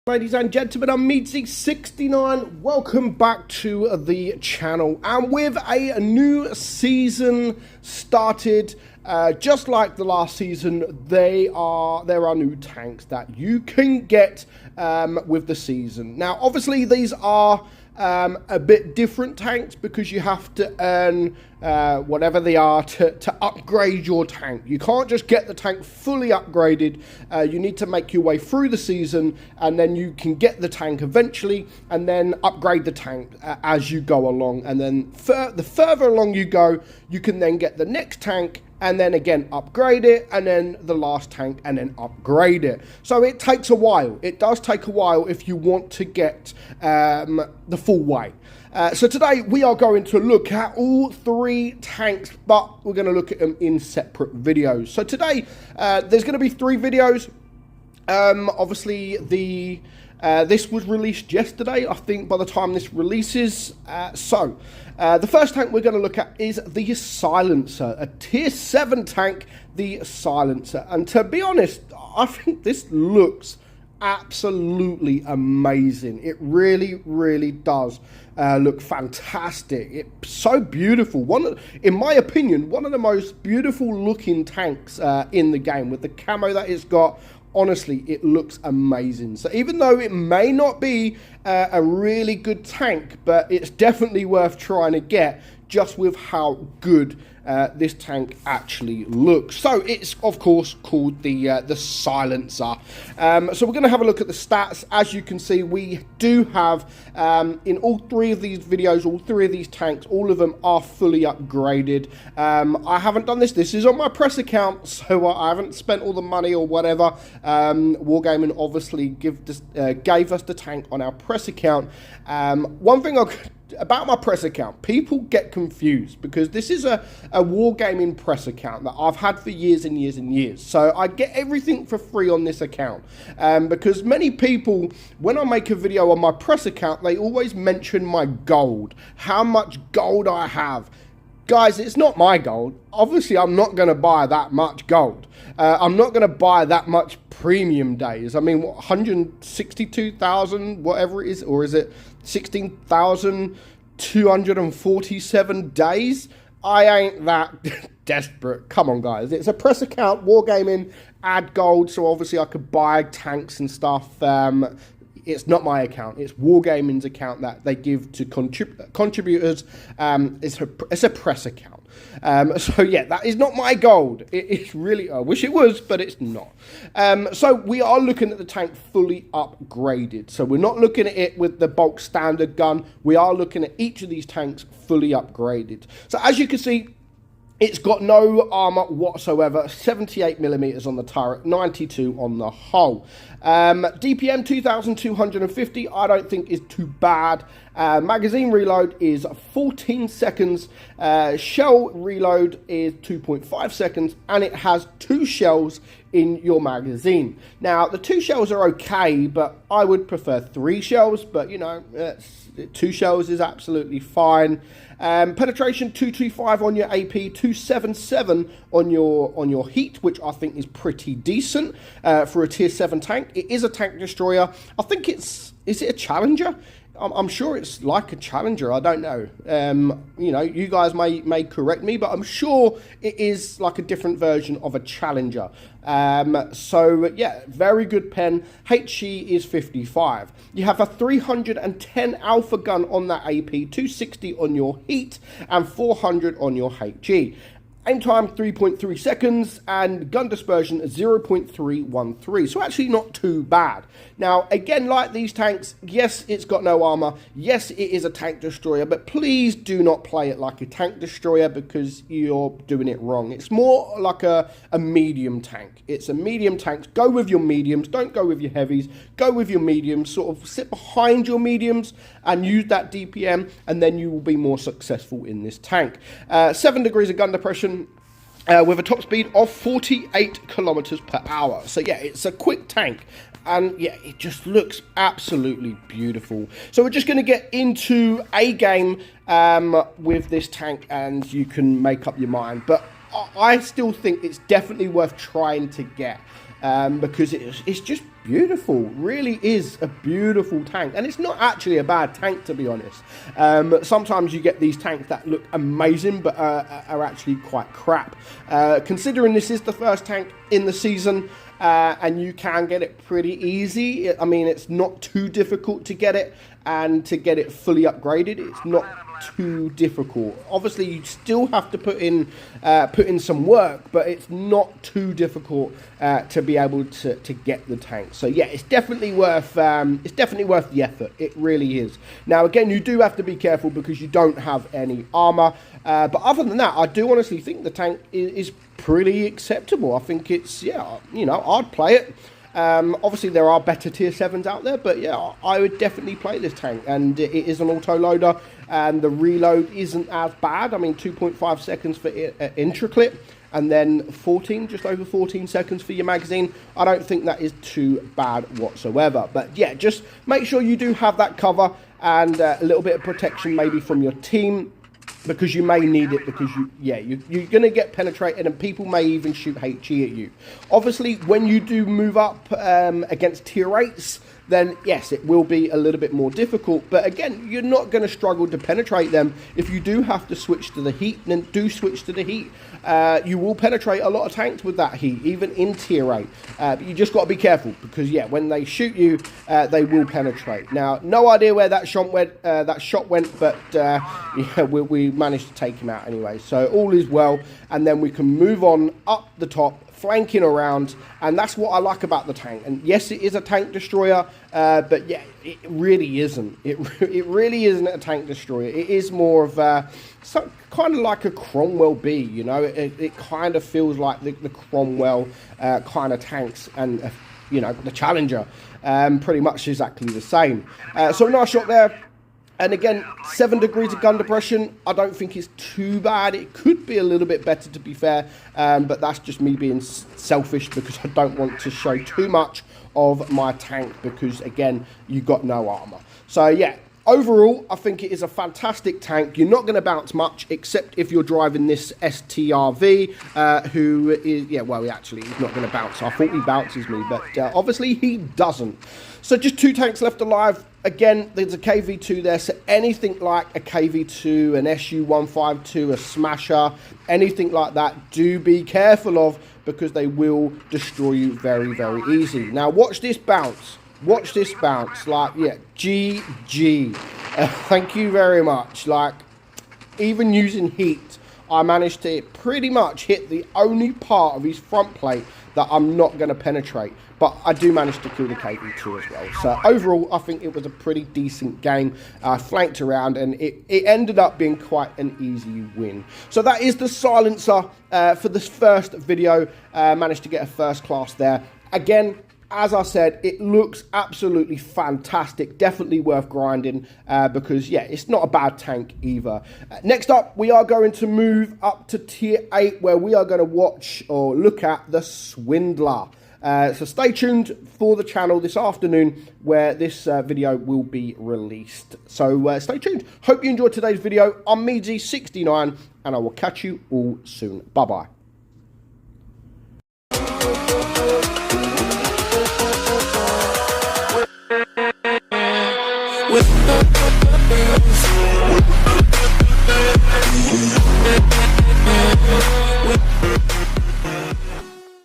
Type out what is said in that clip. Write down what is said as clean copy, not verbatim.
Ladies and gentlemen, I'm meadsy69. Welcome back to the channel. And with a new season started, just like the last season, there are new tanks that you can get with the season. Now, obviously, these are a bit different tanks because you have to earn whatever they are to upgrade your tank. You can't just get the tank fully upgraded. You need to make your way through the season, and then you can get the tank eventually and then upgrade the tank as you go along. And then the further along you go, you can then get the next tank and then again upgrade it, and then the last tank, and then upgrade it. So it takes a while. It does take a while if you want to get the full way. So today we are going to look at all three tanks, but we're going to look at them in separate videos. So today there's going to be three videos. Obviously this was released yesterday, I think, by the time this releases. The first tank we're going to look at is the Silencer, a tier 7 tank, the Silencer. And to be honest, I think this looks absolutely amazing. It really, really does look fantastic. It's so beautiful. In my opinion, one of the most beautiful looking tanks in the game, with the camo that it's got. Honestly, it looks amazing. So even though it may not be a really good tank, but it's definitely worth trying to get, just with how good this tank actually looks. So it's of course called the Silencer. So we're going to have a look at the stats. As you can see, we do have in all three of these videos, all three of these tanks, all of them are fully upgraded. I haven't done this. This is on my press account, so I haven't spent all the money or whatever. Wargaming obviously gave us the tank on our press account. One thing about my press account, people get confused because this is a Wargaming press account that I've had for years and years and years. So I get everything for free on this account, because many people, when I make a video on my press account, they always mention my gold, how much gold I have. Guys, it's not my gold. Obviously, I'm not going to buy that much gold. I'm not going to buy that much premium days. I mean, what, 162,000, whatever it is, or is it 16,247 days? I ain't that desperate. Come on, guys. It's a press account, Wargaming, add gold, so obviously I could buy tanks and stuff. It's not my account. It's Wargaming's account that they give to contributors. It's a press account. So yeah, that is not my gold. It's really, I wish it was, but it's not. So we are looking at the tank fully upgraded. So we're not looking at it with the bulk standard gun. We are looking at each of these tanks fully upgraded. So as you can see, it's got no armour whatsoever, 78mm on the turret, 92 on the hull. DPM 2250, I don't think is too bad. Magazine reload is 14 seconds. Shell reload is 2.5 seconds, and it has 2 shells in your magazine. Now, the 2 shells are okay, but I would prefer 3 shells, but you know, 2 shells is absolutely fine. Penetration 225 on your AP, 277 on your heat, which I think is pretty decent for a tier 7 tank. It is a tank destroyer. I think is it a Challenger? I'm sure it's like a Challenger. I don't know. You know, you guys may correct me, but I'm sure it is like a different version of a Challenger. So yeah, very good pen. HE is 55. You have a 310 alpha gun on that AP, 260 on your heat, and 400 on your HE. Aim time 3.3 seconds, and gun dispersion 0.313. So actually not too bad. Now, again, like these tanks, yes, it's got no armor. Yes, it is a tank destroyer, but please do not play it like a tank destroyer because you're doing it wrong. It's more like a medium tank. It's a medium tank. Go with your mediums. Don't go with your heavies. Go with your mediums. Sort of sit behind your mediums and use that DPM, and then you will be more successful in this tank. 7 degrees of gun depression. With a top speed of 48 kilometers per hour. So yeah, it's a quick tank, and yeah, it just looks absolutely beautiful. So we're just going to get into a game with this tank, and you can make up your mind. But I still think it's definitely worth trying to get, because it's just beautiful. Really is a beautiful tank, and it's not actually a bad tank, to be honest. Sometimes you get these tanks that look amazing but are actually quite crap. Considering this is the first tank in the season, and you can get it pretty easy. I mean, it's not too difficult to get it, and to get it fully upgraded, it's not too difficult. Obviously, you still have to put in some work, but it's not too difficult to be able to get the tank. So yeah, it's definitely worth the effort. It really is. Now again, you do have to be careful because you don't have any armor, but other than that, I do honestly think the tank is pretty acceptable. I think it's, yeah, you know, I'd play it. Obviously there are better tier 7s out there, but yeah, I would definitely play this tank, and it is an auto loader, and the reload isn't as bad. I mean, 2.5 seconds for intra clip, and then just over 14 seconds for your magazine. I don't think that is too bad whatsoever. But yeah, just make sure you do have that cover and a little bit of protection maybe from your team, because you may need it, because you're going to get penetrated, and people may even shoot HE at you. Obviously, when you do move up against tier 8s, then yes, it will be a little bit more difficult. But again, you're not going to struggle to penetrate them. If you do have to switch to the heat, then do switch to the heat. You will penetrate a lot of tanks with that heat, even in tier 8. But you just got to be careful, because yeah, when they shoot you, they will penetrate. Now, no idea where that shot went, but yeah, we managed to take him out anyway. So all is well, and then we can move on up the top, flanking around, and that's what I like about the tank. And yes, it is a tank destroyer, but yeah, it really isn't. It really isn't a tank destroyer. It is more of kind of like a Cromwell B, you know. It kind of feels like the Cromwell kind of tanks, and you know, the Challenger, pretty much exactly the same. So a nice shot there. And again, 7 degrees of gun depression, I don't think it's too bad. It could be a little bit better, to be fair, but that's just me being selfish, because I don't want to show too much of my tank, because again, you got no armor. So yeah, overall, I think it is a fantastic tank. You're not going to bounce much, except if you're driving this STRV, who is, yeah, well, he's not going to bounce. I thought he bounces me, but obviously he doesn't. So just 2 tanks left alive. Again, there's a KV2 there, so anything like a KV2, an SU-152, a Smasher, anything like that, do be careful of, because they will destroy you very, very easy. Now, watch this bounce. Watch this bounce. Like, yeah, GG. Thank you very much. Like, even using heat, I managed to pretty much hit the only part of his front plate that I'm not going to penetrate. But I do manage to kill the KV2 as well. So overall, I think it was a pretty decent game. I flanked around, and it ended up being quite an easy win. So that is the silencer for this first video. Managed to get a first class there. Again, as I said, it looks absolutely fantastic. Definitely worth grinding, because yeah, it's not a bad tank either. Next up, we are going to move up to tier 8, where we are going to watch or look at the Swindler. So stay tuned for the channel this afternoon, where this video will be released. So stay tuned. Hope you enjoyed today's video. I'm meadsyreplays, and I will catch you all soon. Bye-bye. With